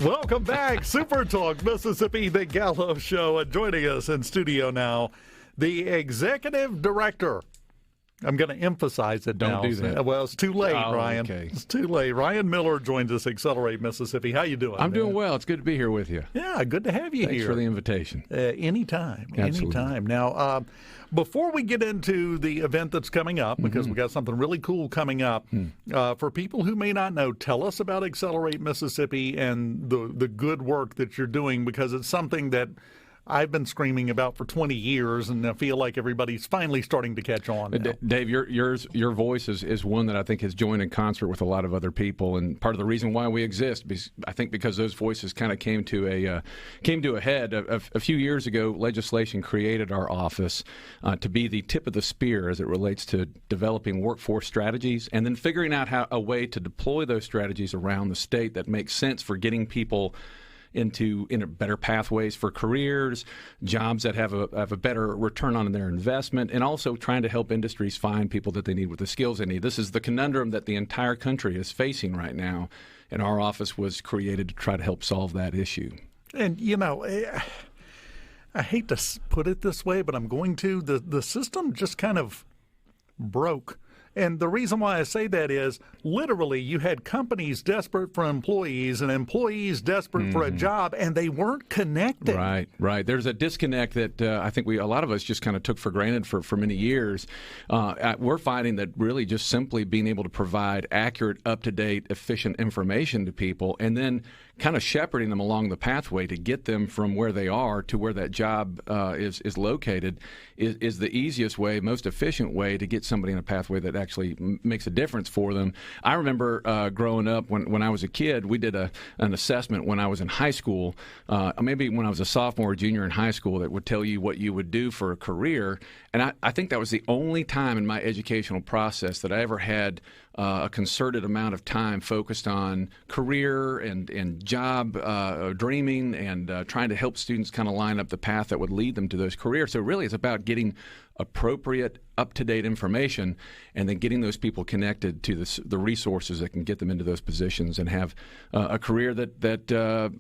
Welcome back, SuperTalk Mississippi, the Gallo Show. And joining us in studio now, the executive director. I'm going to emphasize it now. Don't do that. Well, it's too late, Ryan. Okay. It's too late. Ryan Miller joins us, Accelerate Mississippi. How you doing? I'm doing well. It's good to be here with you. Yeah, good to have you Thanks here. for the invitation. Anytime. Absolutely. Anytime. Now, before we get into the event that's coming up, because we got something really cool coming up, for people who may not know, tell us about Accelerate Mississippi and the good work that you're doing, because it's something that I've been screaming about for 20 years, and I feel like everybody's finally starting to catch on now. Dave, your voice is one that I think has joined in concert with a lot of other people, and part of the reason why we exist, I think, because those voices kind of came to a head. A few years ago, legislation created our office to be the tip of the spear as it relates to developing workforce strategies and then figuring out a way to deploy those strategies around the state that makes sense for getting people into better pathways for careers, jobs that have a better return on their investment, and also trying to help industries find people that they need with the skills they need. This is the conundrum that the entire country is facing right now, and our office was created to try to help solve that issue. And, I hate to put it this way, but I'm going to. The system just kind of broke. And the reason why I say that is, literally, you had companies desperate for employees and employees desperate for a job, and they weren't connected. Right. There's a disconnect that I think a lot of us just kind of took for granted for many years. We're finding that really just simply being able to provide accurate, up-to-date, efficient information to people, and then kind of shepherding them along the pathway to get them from where they are to where that job is located is the easiest way, most efficient way to get somebody in a pathway that actually makes a difference for them. I remember growing up when I was a kid, we did an assessment when I was in high school, maybe when I was a sophomore or junior in high school, that would tell you what you would do for a career. And I think that was the only time in my educational process that I ever had a concerted amount of time focused on career and job dreaming and trying to help students kind of line up the path that would lead them to those careers. So really it's about getting appropriate, up-to-date information and then getting those people connected to the resources that can get them into those positions and have a career that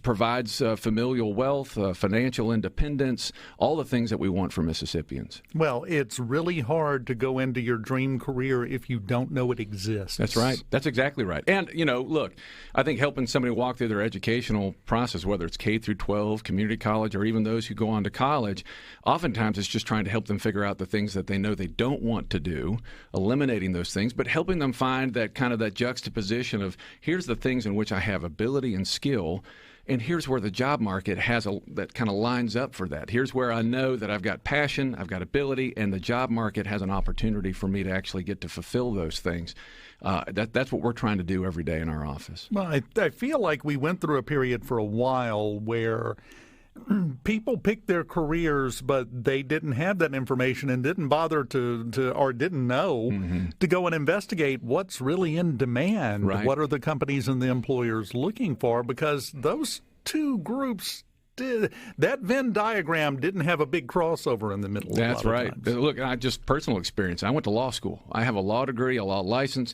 provides familial wealth, financial independence, all the things that we want for Mississippians. Well, it's really hard to go into your dream career if you don't know it exists. That's right. That's exactly right. And, look, I think helping somebody walk through their educational process, whether it's K through 12, community college, or even those who go on to college, oftentimes it's just trying to help them figure out the things that they know they don't want to do, eliminating those things, but helping them find that kind of that juxtaposition of here's the things in which I have ability and skill, and here's where the job market that kind of lines up for that. Here's where I know that I've got passion, I've got ability, and the job market has an opportunity for me to actually get to fulfill those things. That's what we're trying to do every day in our office. Well, I feel like we went through a period for a while where people picked their careers, but they didn't have that information and didn't bother to or didn't know to go and investigate what's really in demand. Right. What are the companies and the employers looking for? Because those two groups that Venn diagram didn't have a big crossover in the middle. That's right. Times. Look, just personal experience. I went to law school. I have a law degree, a law license.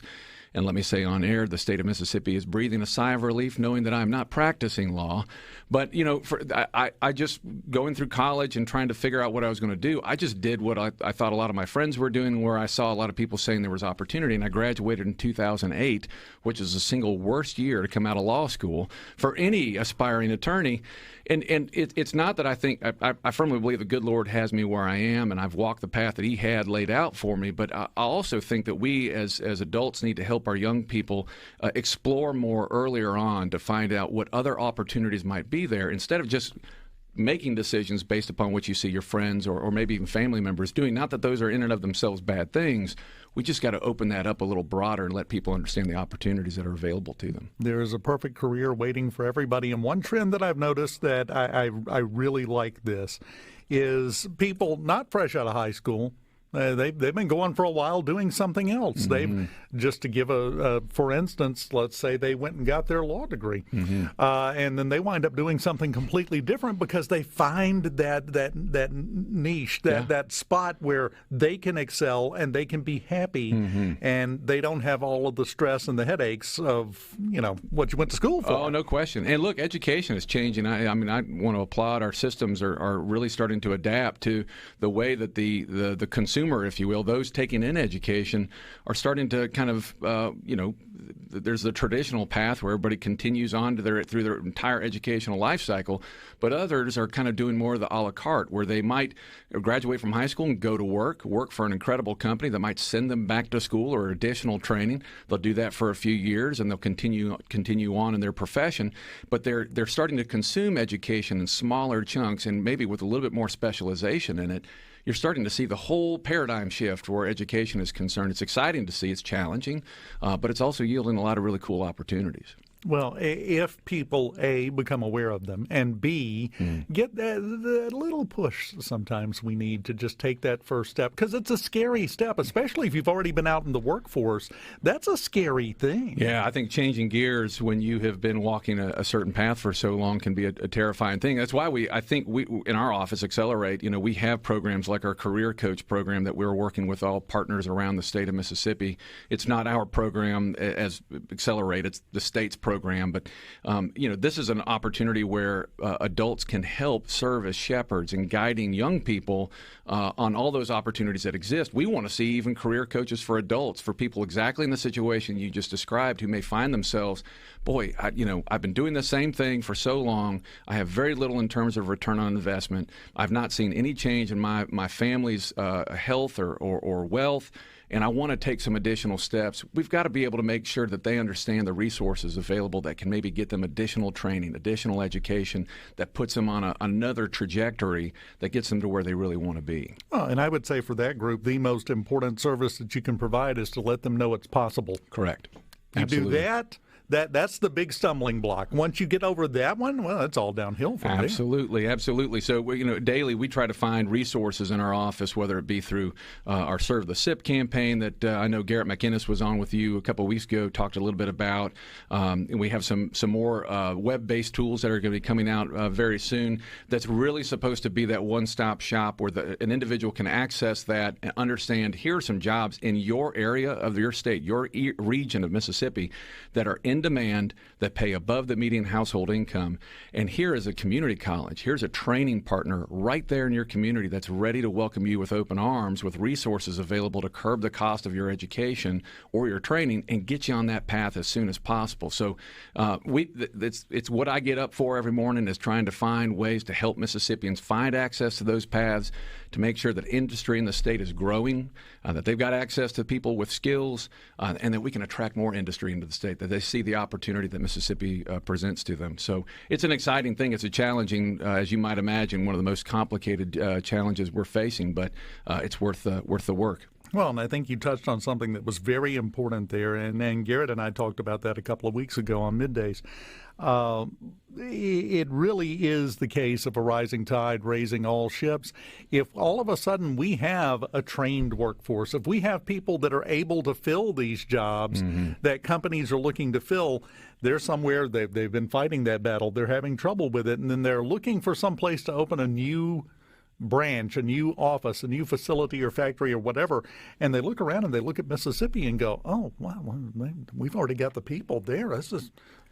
And let me say on air, the state of Mississippi is breathing a sigh of relief knowing that I'm not practicing law. But, I just going through college and trying to figure out what I was going to do, I just did what I thought a lot of my friends were doing, where I saw a lot of people saying there was opportunity. And I graduated in 2008, which is the single worst year to come out of law school for any aspiring attorney. And it's not that I think I firmly believe the good Lord has me where I am, and I've walked the path that He had laid out for me. But I also think that we as adults need to help our young people explore more earlier on to find out what other opportunities might be there, instead of just making decisions based upon what you see your friends or maybe even family members doing. Not that those are in and of themselves bad things. We just got to open that up a little broader and let people understand the opportunities that are available to them. There is a perfect career waiting for everybody. And one trend that I've noticed that I really like this is people not fresh out of high school, They've been going for a while doing something else. They've, just to give for instance, let's say they went and got their law degree, and then they wind up doing something completely different because they find that niche, that spot where they can excel and they can be happy, and they don't have all of the stress and the headaches of what you went to school for. Oh, no question. And look, education is changing. I mean, I want to applaud our systems are really starting to adapt to the way that the consumer, if you will, those taking in education are starting to kind of, there's the traditional path where everybody continues on through their entire educational life cycle, but others are kind of doing more of the a la carte, where they might graduate from high school and go to work for an incredible company that might send them back to school or additional training. They'll do that for a few years and they'll continue on in their profession, but they're starting to consume education in smaller chunks and maybe with a little bit more specialization in it. You're starting to see the whole paradigm shift where education is concerned. It's exciting to see. It's challenging, but it's also yielding a lot of really cool opportunities. Well, if people, A, become aware of them, and B, get that little push sometimes we need to just take that first step, because it's a scary step, especially if you've already been out in the workforce. That's a scary thing. Yeah, I think changing gears when you have been walking a certain path for so long can be a terrifying thing. That's why I think we in our office, Accelerate, we have programs like our Career Coach program that we're working with all partners around the state of Mississippi. It's not our program as Accelerate, it's the state's program. But, this is an opportunity where adults can help serve as shepherds and guiding young people on all those opportunities that exist. We want to see even career coaches for adults, for people exactly in the situation you just described who may find themselves, I've been doing the same thing for so long. I have very little in terms of return on investment. I've not seen any change in my family's health or wealth. And I want to take some additional steps. We've got to be able to make sure that they understand the resources available that can maybe get them additional training, additional education that puts them on another trajectory that gets them to where they really want to be. Well, and I would say for that group, the most important service that you can provide is to let them know it's possible. Correct. You Absolutely. do that. That's the big stumbling block. Once you get over that one, well, it's all downhill from there. Absolutely. So, daily we try to find resources in our office, whether it be through our Serve the SIP campaign that I know Garrett McInnes was on with you a couple of weeks ago, talked a little bit about. And we have some more web-based tools that are going to be coming out very soon that's really supposed to be that one-stop shop where an individual can access that and understand here are some jobs in your area of your state, your region of Mississippi that are in demand, that pay above the median household income. And here is a community college. Here's a training partner right there in your community that's ready to welcome you with open arms, with resources available to curb the cost of your education or your training and get you on that path as soon as possible. So it's what I get up for every morning, is trying to find ways to help Mississippians find access to those paths, to make sure that industry in the state is growing, that they've got access to people with skills, and that we can attract more industry into the state, that they see the opportunity that Mississippi presents to them. So it's an exciting thing. It's a challenging, as you might imagine, one of the most complicated challenges we're facing, but it's worth the work. Well, and I think you touched on something that was very important there, and Garrett and I talked about that a couple of weeks ago on Middays. It really is the case of a rising tide raising all ships. If all of a sudden we have a trained workforce, if we have people that are able to fill these jobs that companies are looking to fill, they're somewhere, they've been fighting that battle, they're having trouble with it, and then they're looking for some place to open a new branch, a new office, a new facility or factory or whatever, and they look around and they look at Mississippi and go, oh, wow, we've already got the people there.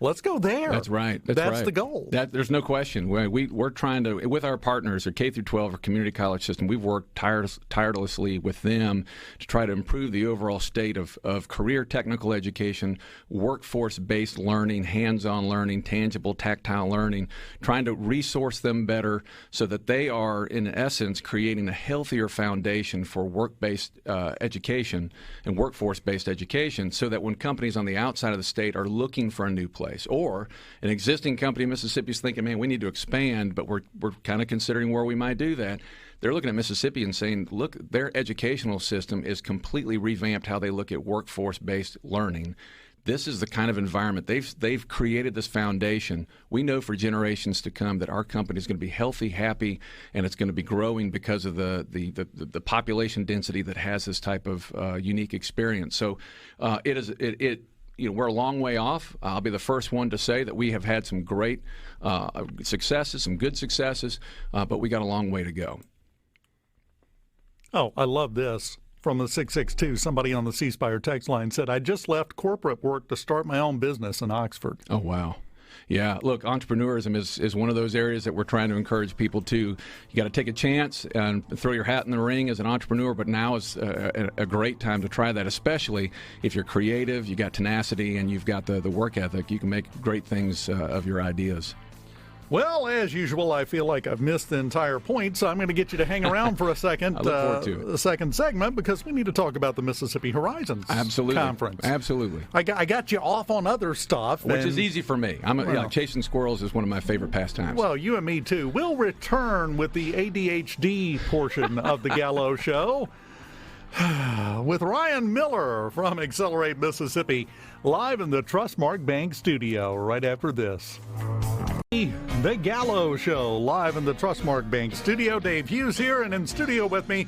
Let's go there. That's right. That's the goal. There's no question. We're trying to, with our partners, our K through 12 or community college system, we've worked tirelessly with them to try to improve the overall state of career technical education, workforce-based learning, hands-on learning, tangible, tactile learning, trying to resource them better so that they are, in essence, creating a healthier foundation for work-based education and workforce-based education, so that when companies on the outside of the state are looking for a new place, or an existing company in Mississippi is thinking, man, we need to expand, but we're kind of considering where we might do that, they're looking at Mississippi and saying, look, their educational system is completely revamped how they look at workforce-based learning. this is the kind of environment they've created this foundation. We know for generations to come that our company is going to be healthy, happy, and it's going to be growing because of the population density that has this type of unique experience. So we're a long way off. I'll be the first one to say that we have had some great successes, some good successes, but we got a long way to go. Oh, I love this. From the 662, somebody on the C Spire text line said, I just left corporate work to start my own business in Oxford. Oh, wow. Yeah, look, entrepreneurism is one of those areas that we're trying to encourage people to. You got to take a chance and throw your hat in the ring as an entrepreneur, but now is a great time to try that, especially if you're creative, you got tenacity, and you've got the work ethic. You can make great things of your ideas. Well, as usual, I feel like I've missed the entire point, so I'm going to get you to hang around for a second. I look forward to it. The second segment, because we need to talk about the Mississippi Horizons Conference. Absolutely. I got you off on other stuff. Which is ezy for me. Chasing squirrels is one of my favorite pastimes. Well, you and me, too. We'll return with the ADHD portion of the Gallo Show with Ryan Miller from Accelerate Mississippi, live in the Trustmark Bank studio right after this. The Gallo Show, live in the Trustmark Bank studio. Dave Hughes here, and in studio with me,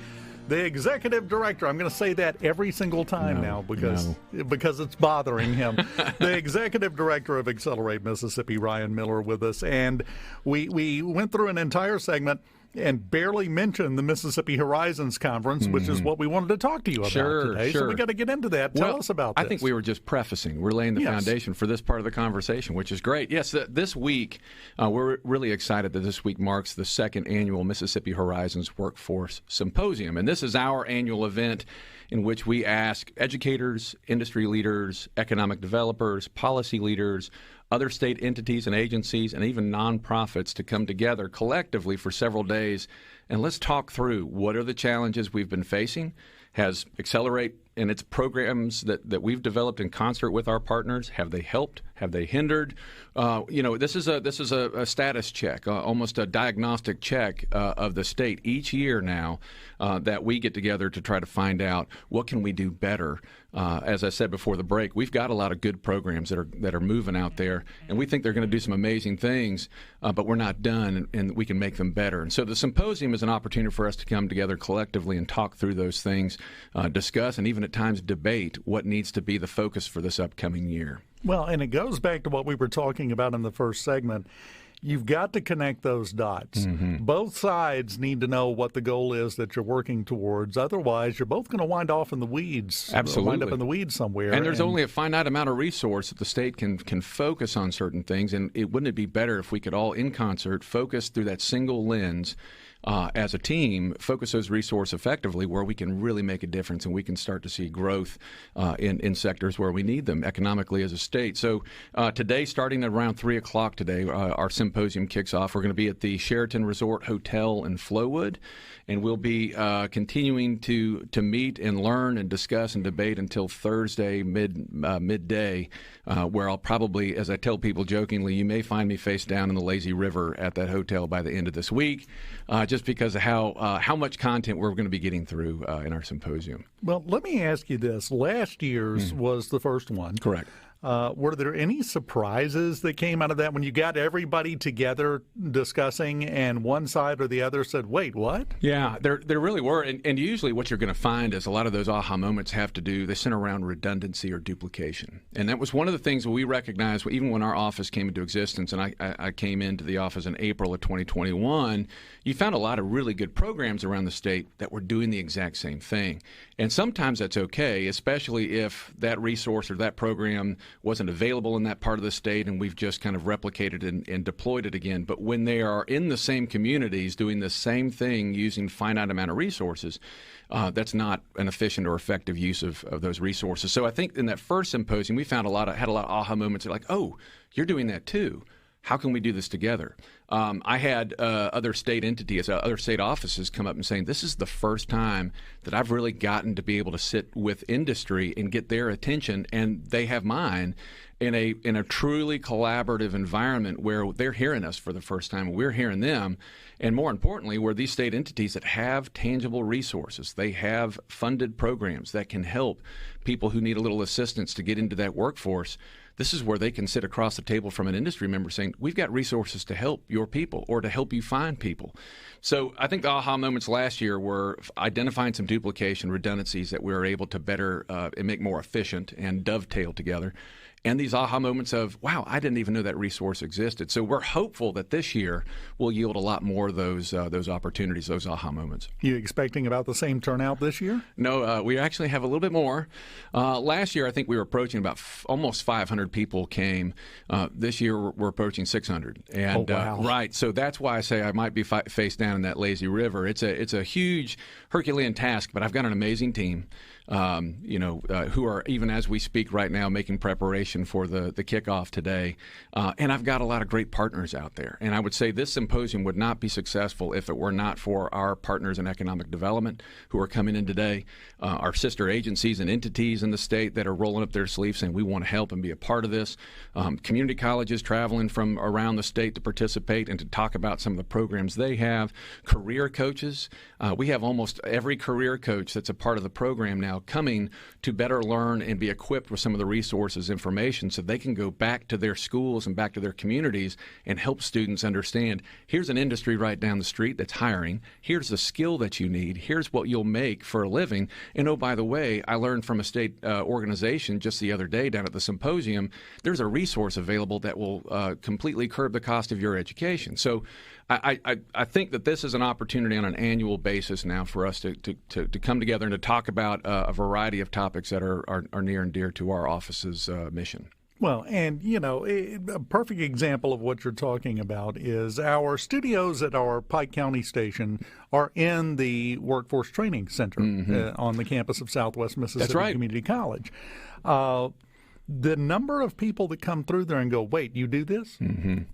the executive director. I'm going to say that every single time now because it's bothering him. The executive director of Accelerate Mississippi, Ryan Miller, with us. And we went through an entire segment and barely mentioned the Mississippi Horizons Conference, which is what we wanted to talk to you about today. Sure. So we got to get into that. Tell us about this. I think we were just prefacing. We're laying the foundation for this part of the conversation, which is great. Yes, this week, we're really excited that this week marks the second annual Mississippi Horizons Workforce Symposium. And this is our annual event in which we ask educators, industry leaders, economic developers, policy leaders, other state entities and agencies, and even nonprofits to come together collectively for several days, and let's talk through what are the challenges we've been facing. Has Accelerate and its programs that we've developed in concert with our partners, have they helped? Have they hindered? This is a status check, almost a diagnostic check of the state each year now that we get together to try to find out what can we do better. As I said before the break, we've got a lot of good programs that are moving out there, and we think they're going to do some amazing things, but we're not done, and we can make them better. And so the symposium is an opportunity for us to come together collectively and talk through those things, discuss, and even at times debate what needs to be the focus for this upcoming year. Well, and it goes back to what we were talking about in the first segment. You've got to connect those dots. Both sides need to know what the goal is that you're working towards. Otherwise, you're both going to wind off in the weeds. Absolutely. Wind up in the weeds somewhere. And there's only a finite amount of resource that the state can focus on certain things. And wouldn't it be better if we could all, in concert, focus through that single lens as a team, focus those resources effectively where we can really make a difference and we can start to see growth in sectors where we need them economically as a state. So today, starting at around 3 o'clock today, our symposium kicks off. We're going to be at the Sheraton Resort Hotel in Flowood, and we'll be continuing to meet and learn and discuss and debate until Thursday midday, where I'll probably, as I tell people jokingly, you may find me face down in the lazy river at that hotel by the end of this week, just because of how much content we're going to be getting through in our symposium. Well, let me ask you this. Last year's was the first one. Correct. Were there any surprises that came out of that when you got everybody together discussing and one side or the other said, wait, what? Yeah, there really were. And usually what you're going to find is a lot of those aha moments they center around redundancy or duplication. And that was one of the things that we recognized even when our office came into existence, and I came into the office in April of 2021, you found a lot of really good programs around the state that were doing the exact same thing. And sometimes that's okay, especially if that resource or that program wasn't available in that part of the state and we've just kind of replicated and deployed it again. But when they are in the same communities doing the same thing using finite amount of resources, that's not an efficient or effective use of those resources. So I think in that first symposium, we found had a lot of aha moments like, oh, you're doing that too. How can we do this together? I had other state entities, other state offices come up and saying, this is the first time that I've really gotten to be able to sit with industry and get their attention, and they have mine, in a truly collaborative environment where they're hearing us for the first time, we're hearing them, and more importantly, where these state entities that have tangible resources, they have funded programs that can help people who need a little assistance to get into that workforce. This is where they can sit across the table from an industry member saying, we've got resources to help your people or to help you find people. So I think the aha moments last year were identifying some duplication, redundancies that we were able to better and make more efficient and dovetail together. And these aha moments of, wow, I didn't even know that resource existed. So we're hopeful that this year will yield a lot more of those opportunities, those aha moments. You expecting about the same turnout this year? No, we actually have a little bit more. Last year, I think we were approaching about almost 500 people came. This year, we're approaching 600. And, oh, wow. Right. So that's why I say I might be face down in that lazy river. It's a huge Herculean task, but I've got an amazing team. Who are, even as we speak right now, making preparation for the kickoff today. And I've got a lot of great partners out there. And I would say this symposium would not be successful if it were not for our partners in economic development who are coming in today, our sister agencies and entities in the state that are rolling up their sleeves saying we want to help and be a part of this, community colleges traveling from around the state to participate and to talk about some of the programs they have, career coaches. We have almost every career coach that's a part of the program now coming to better learn and be equipped with some of the resources, information, so they can go back to their schools and back to their communities and help students understand, here's an industry right down the street that's hiring, here's the skill that you need, here's what you'll make for a living, and oh, by the way, I learned from a state organization just the other day down at the symposium, there's a resource available that will completely curb the cost of your education. So I think that this is an opportunity on an annual basis now for us to come together and to talk about a variety of topics that are near and dear to our office's mission. Well, and, a perfect example of what you're talking about is our studios at our Pike County station are in the Workforce Training Center on the campus of Southwest Mississippi Community College. The number of people that come through there and go, wait, you do this?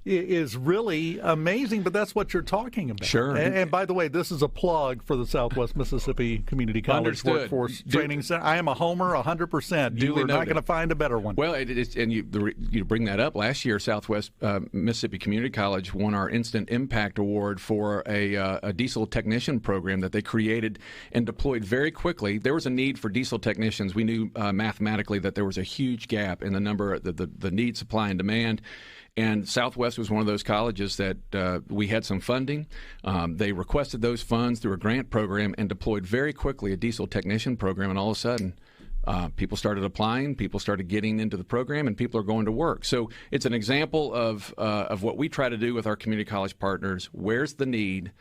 Is really amazing, but that's what you're talking about. Sure. And by the way, this is a plug for the Southwest Mississippi Community College Workforce Training Center. I am a homer 100%. You are not going to find a better one. Well, and you bring that up. Last year, Southwest Mississippi Community College won our Instant Impact Award for a diesel technician program that they created and deployed very quickly. There was a need for diesel technicians. We knew mathematically that there was a huge gap in the number, the need, supply, and demand. And Southwest was one of those colleges that we had some funding. They requested those funds through a grant program and deployed very quickly a diesel technician program. And all of a sudden, people started applying, people started getting into the program, and people are going to work. So it's an example of what we try to do with our community college partners. Where's the need?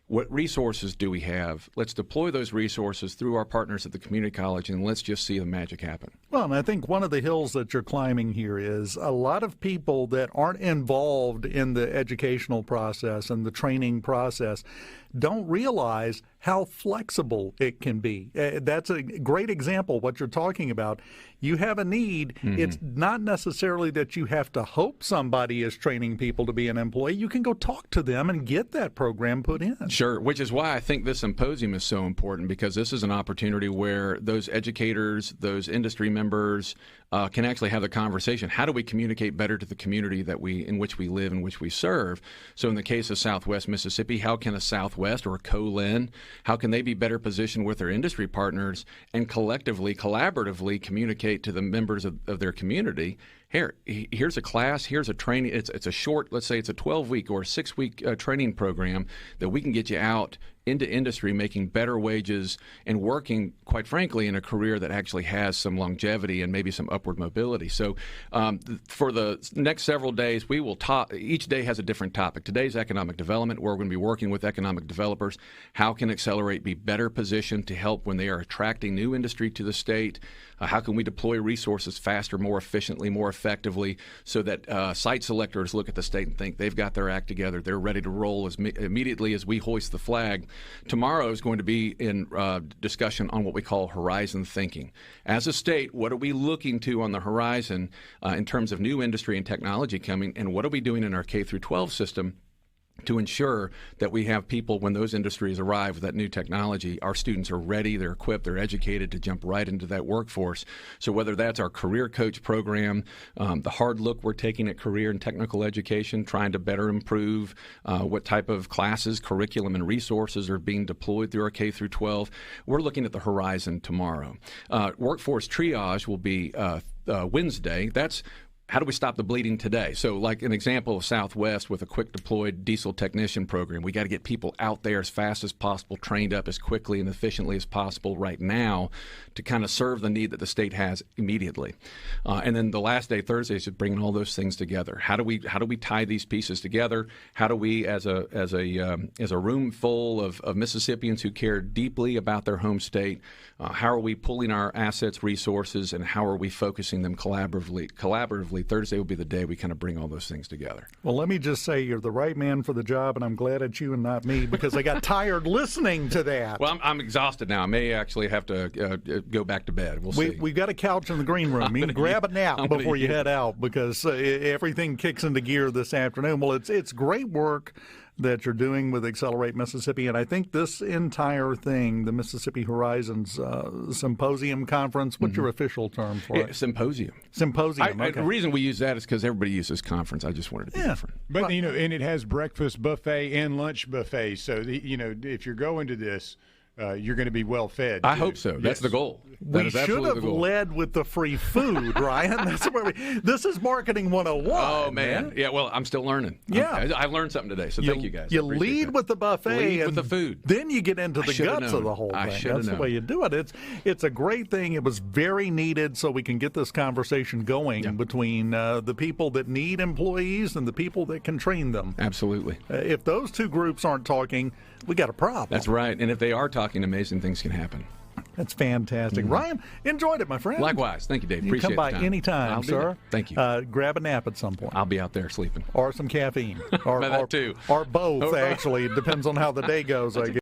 What resources do we have? Let's deploy those resources through our partners at the community college, and let's just see the magic happen. Well, and I think one of the hills that you're climbing here is a lot of people that aren't involved in the educational process and the training process don't realize how flexible it can be. That's a great example, what you're talking about. You have a need. It's not necessarily that you have to hope somebody is training people to be an employee. You can go talk to them and get that program put in. Sure, which is why I think this symposium is so important, because this is an opportunity where those educators, those industry members can actually have the conversation. How do we communicate better to the community in which we live, in which we serve? So in the case of Southwest Mississippi, how can a Southwest or a Co-Lin, how can they be better positioned with their industry partners and collectively, collaboratively communicate to the members of their community? Here's a class, here's a training. It's a short, let's say it's a 12-week or a 6-week training program that we can get you out into industry, making better wages and working, quite frankly, in a career that actually has some longevity and maybe some upward mobility. So for the next several days, we will talk. Each day has a different topic. Today's economic development. We're going to be working with economic developers. How can Accelerate be better positioned to help when they are attracting new industry to the state? How can we deploy resources faster, more efficiently, more effectively, so that site selectors look at the state and think they've got their act together, they're ready to roll immediately as we hoist the flag. Tomorrow is going to be in discussion on what we call horizon thinking. As a state, what are we looking to on the horizon in terms of new industry and technology coming, and what are we doing in our K through 12 system to ensure that we have people, when those industries arrive with that new technology, our students are ready, they're equipped, they're educated to jump right into that workforce. So whether that's our career coach program, the hard look we're taking at career and technical education, trying to better improve what type of classes, curriculum, and resources are being deployed through our K through 12, we're looking at the horizon tomorrow. Workforce triage will be Wednesday. That's how do we stop the bleeding today? So like an example of Southwest with a quick deployed diesel technician program, we got to get people out there as fast as possible, trained up as quickly and efficiently as possible right now to kind of serve the need that the state has immediately. And then the last day, Thursday, is just bringing all those things together. How do we tie these pieces together? How do we, as a room full of Mississippians who care deeply about their home state, how are we pulling our assets, resources, and how are we focusing them collaboratively? Thursday will be the day we kind of bring all those things together. Well, let me just say you're the right man for the job, and I'm glad it's you and not me because I got tired listening to that. Well, I'm exhausted now. I may actually have to go back to bed. We'll see. We've got a couch in the green room. You can grab a nap before you head out because everything kicks into gear this afternoon. Well, it's great work that you're doing with Accelerate Mississippi. And I think this entire thing, the Mississippi Horizons Symposium Conference, what's your official term for it? Symposium. Symposium, okay. The reason we use that is because everybody uses conference. I just wanted to be different. But, and it has breakfast buffet and lunch buffet. So, if you're going to this, you're going to be well fed. I hope so. That's the goal. We should have led with the free food, Ryan. That's where this is marketing 101. Oh, man. Yeah, well, I'm still learning. Yeah. I learned something today, so thank you guys. You lead with the buffet. Lead with the food. Then you get into the guts of the whole thing. That's the way you do it. It's a great thing. It was very needed so we can get this conversation going between the people that need employees and the people that can train them. Absolutely. If those two groups aren't talking, we got a problem. That's right. And if they are talking, amazing things can happen. That's fantastic. Ryan, enjoyed it, my friend. Likewise. Thank you, Dave. You Appreciate come by the time. anytime, sir. Thank you. Grab a nap at some point. I'll be out there sleeping. Or some caffeine. Or that too. Or both, actually. It depends on how the day goes, I guess.